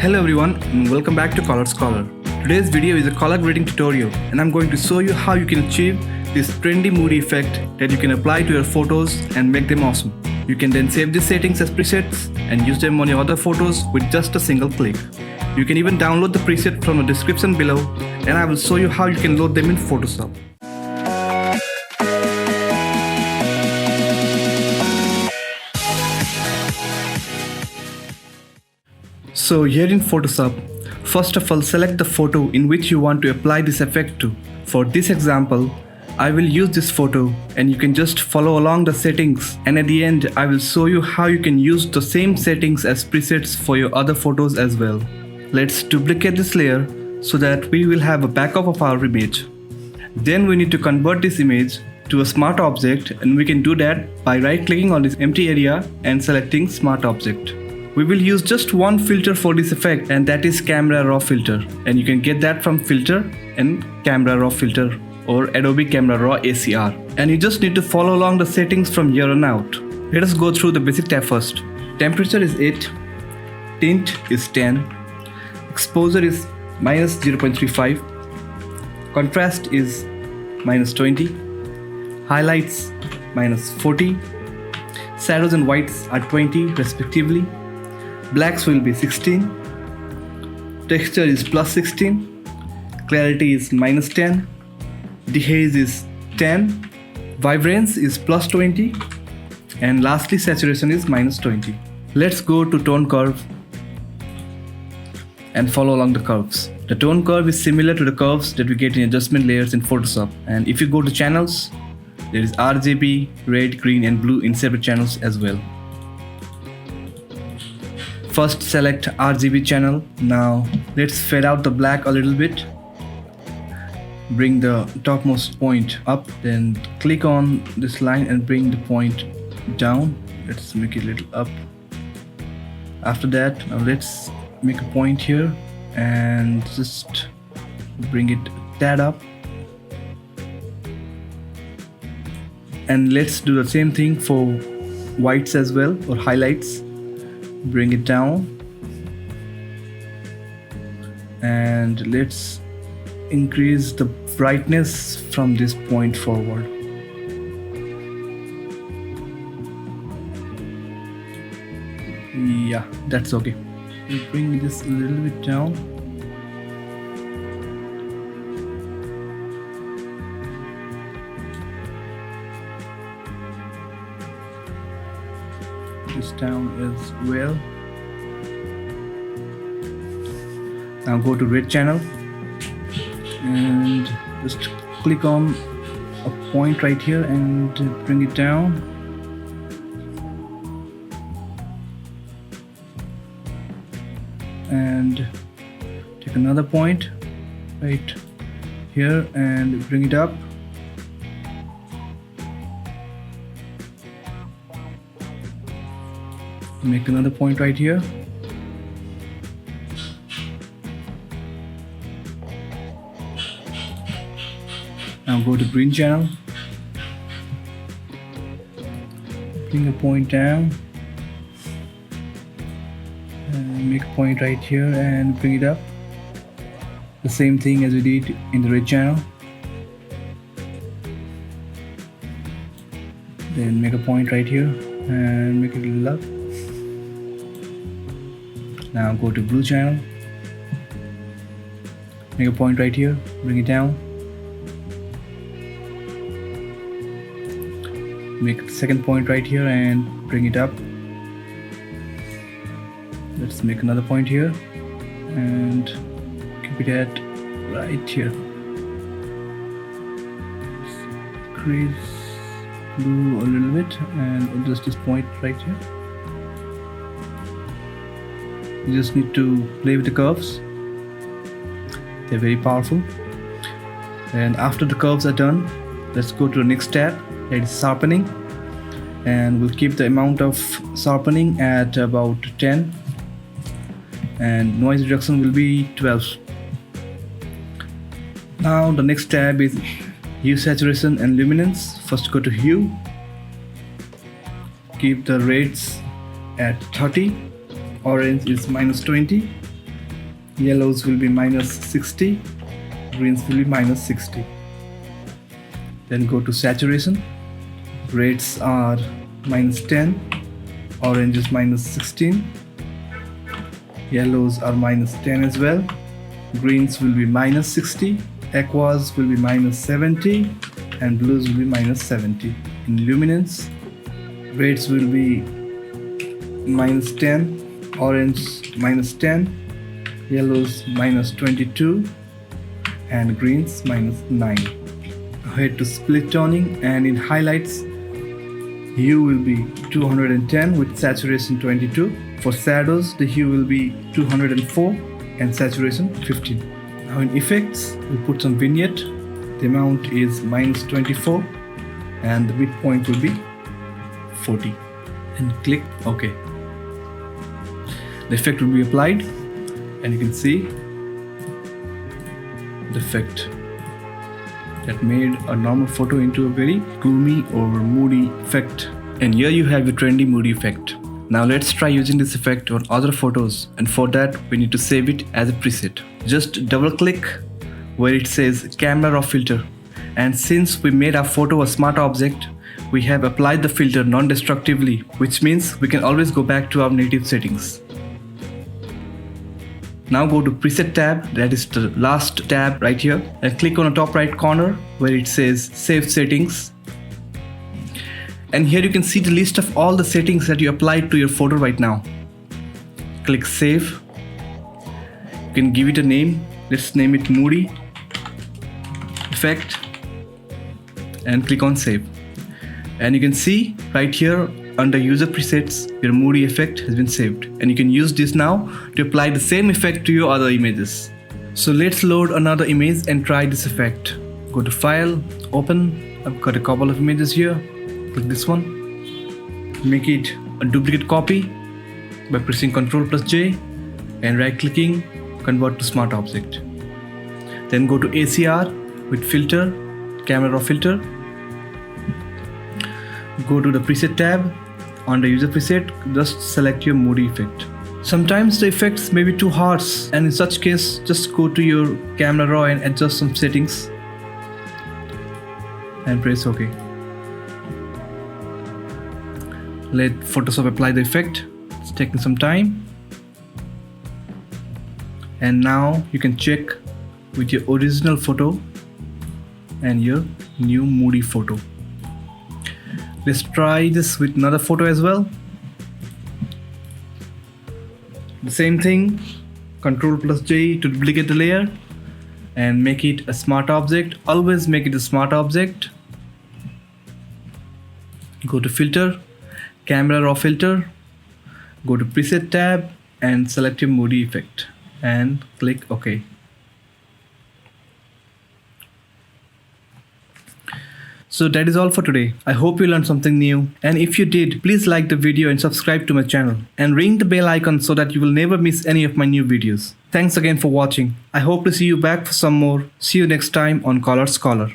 Hello everyone and welcome back to Color Scholar. Today's video is a color grading tutorial and I'm going to show you how you can achieve this trendy Moody effect that you can apply to your photos and make them awesome. You can then save these settings as presets and use them on your other photos with just a single click. You can even download the preset from the description below and I will show you how you can load them in Photoshop. So here in Photoshop, first of all select the photo in which you want to apply this effect to. For this example, I will use this photo and you can just follow along the settings, and at the end I will show you how you can use the same settings as presets for your other photos as well. Let's duplicate this layer so that we will have a backup of our image. Then we need to convert this image to a smart object, and we can do that by right clicking on this empty area and selecting smart object. We will use just one filter for this effect, and that is camera raw filter, and you can get that from filter and camera raw filter or Adobe Camera Raw ACR, and you just need to follow along the settings from here on out. Let us go through the basic tab first. Temperature is 8, tint is 10, exposure is minus 0.35, contrast is minus 20, highlights minus 40, shadows and whites are 20 respectively, blacks will be 16, texture is plus 16, clarity is minus 10, dehaze is 10, vibrance is plus 20, and lastly saturation is minus 20. Let's go to tone curve and follow along the curves. The tone curve is similar to the curves that we get in adjustment layers in Photoshop, and if you go to channels, there is RGB, red, green and blue in separate channels as well. First select RGB channel. Now let's fade out the black a little bit. Bring the topmost point up, then click on this line and bring the point down. Let's make it a little up. After that, now let's make a point here and just bring it that up. And let's do the same thing for whites as well, or highlights. Bring it down and let's increase the brightness from this point forward. Yeah, that's okay. We'll bring this a little bit down. This down as well. Now go to red channel and just click on a point right here and bring it down. And take another point right here and bring it up. Make another point right here. Now go to green channel. Bring a point down. And make a point right here and bring it up. The same thing as we did in the red channel. Then make a point right here and make it a little up. Now go to blue channel, make a point right here, bring it down, make the second point right here and bring it up. Let's make another point here and keep it at right here. Increase blue a little bit and adjust this point right here. You just need to play with the curves. They're very powerful. And after the curves are done, let's go to the next tab, that is sharpening, and we'll keep the amount of sharpening at about 10 and noise reduction will be 12. Now the next tab is hue, saturation and luminance. First go to hue, keep the reds at 30, orange is -20, Yellows will be minus 60, greens will be minus 60. Then go to saturation. Reds are minus 10, orange is minus 16, yellows are minus 10 as well, greens will be minus 60, aquas will be minus 70, and blues will be minus 70. In luminance, reds will be minus 10, orange minus 10, yellows minus 22, and greens minus 9. Head to split toning, and in highlights, hue will be 210 with saturation 22. For shadows, the hue will be 204 and saturation 15. Now in effects, we'll put some vignette. The amount is minus 24 and the midpoint will be 40. And click OK. The effect will be applied, and you can see the effect that made a normal photo into a very gloomy or moody effect. And here you have your trendy moody effect. Now let's try using this effect on other photos, and for that we need to save it as a preset. Just double click where it says camera raw filter, and since we made our photo a smart object, we have applied the filter non-destructively, which means we can always go back to our native settings. Now go to preset tab, that is the last tab right here, and click on the top right corner where it says save settings. And here you can see the list of all the settings that you applied to your photo right now. Click save. You can give it a name. Let's name it Moody effect, and click on save. And you can see right here under user presets, your Moody effect has been saved, and you can use this now to apply the same effect to your other images. So let's load another image and try this effect. Go to file, open. I've got a couple of images here. Click this one. Make it a duplicate copy by pressing Ctrl+J and right clicking, convert to smart object. Then go to ACR with filter, camera raw filter. Go to the preset tab. Under user preset, just select your Moody effect. Sometimes the effects may be too harsh, and in such case, just go to your camera raw and adjust some settings and press OK. Let Photoshop apply the effect. It's taking some time. And now you can check with your original photo and your new Moody photo. Let's try this with another photo as well. The same thing, Ctrl+J to duplicate the layer and make it a smart object. Always make it a smart object. Go to filter, camera raw filter, go to preset tab and select your Moody effect and click OK. So that is all for today. I hope you learned something new, and if you did, please like the video and subscribe to my channel and ring the bell icon so that you will never miss any of my new videos. Thanks again for watching. I hope to see you back for some more. See you next time on Color Scholar.